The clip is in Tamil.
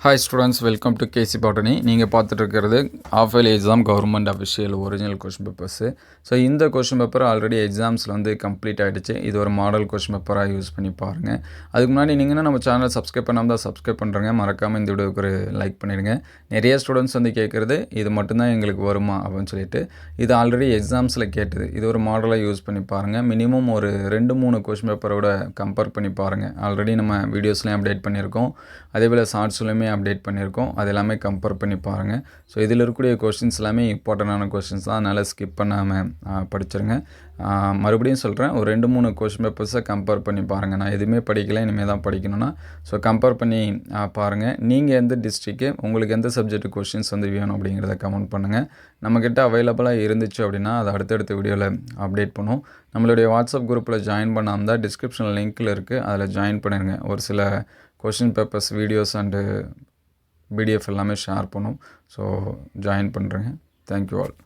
Hi students, welcome to KC botany. நீங்கள் பார்த்துட்டு இருக்கிறது ஆஃபைல் exam government official original question papers. So இந்த கொஷின் பேப்பர் ஆல்ரெடி எக்ஸாம்ஸில் கம்ப்ளீட் ஆகிடுச்சு. இது ஒரு மாடல் கொஷின் பேப்பராக யூஸ் பண்ணி பாருங்கள். அதுக்கு முன்னாடி நீங்கள் நம்ம சேனலை சப்ஸ்கிரைப் பண்ணாமல் தான் சப்ஸ்கிரைப் பண்ணுறேங்க. மறக்காமல் இந்த வீடியோக்கு ஒரு லைக் பண்ணிடுங்க. நிறைய ஸ்டூடெண்ட்ஸ் கேட்குறது இது மட்டும்தான் எங்களுக்கு வருமா அப்படின்னு சொல்லிட்டு. இது ஆல்ரெடி எக்ஸாம்ஸில் கேட்டது. இது ஒரு மாடலாக யூஸ் பண்ணி பாருங்கள். மினிமம் ஒரு 2-3 கொஷின் பேப்பரோட கம்பேர் பண்ணி பாருங்கள். ஆல்ரெடி நம்ம வீடியோஸ்லேயும் அப்டேட் பண்ணியிருக்கோம். அதேபோல் ஷார்ட்ஸ்லையுமே அப்டேட் பண்ணியிருக்கோம். அது எல்லாமே கம்பேர் பண்ணி பாருங்கள். ஸோ இதில் இருக்கக்கூடிய கொஷின்ஸ் எல்லாமே இம்பார்ட்டண்டான கொஷின்ஸ் தான். அதனால் ஸ்கிப் பண்ணாமல் படிச்சிருங்க. மறுபடியும் சொல்கிறேன், ஒரு 2-3 கொஷின் பேப்பர்ஸை கம்பேர் பண்ணி பாருங்கள். நான் எதுவுமே படிக்கலை, இனிமேல் தான் படிக்கணும்னா. ஸோ கம்பேர் பண்ணி பாருங்கள். நீங்கள் எந்த டிஸ்ட்ரிக்கு, உங்களுக்கு எந்த சப்ஜெக்ட் கொஷின்ஸ் வேணும் அப்படிங்கிறத கமெண்ட் பண்ணுங்கள். நம்மக்கிட்ட அவைலபிளாக இருந்துச்சு அப்படின்னா அதை அடுத்தடுத்த வீடியோவில் அப்டேட் பண்ணுவோம். நம்மளுடைய வாட்ஸ்அப் குரூப்பில் ஜாயின் பண்ணாமல் தான் டிஸ்கிரிப்ஷனில் லிங்க்கில் இருக்குது, அதில் ஜாயின் பண்ணிடுங்க. ஒரு சில question papers videos and PDF எல்லாமே ஷேர் பண்ணும். ஸோ ஜாயின் பண்ணுறேங்க. Thank you all.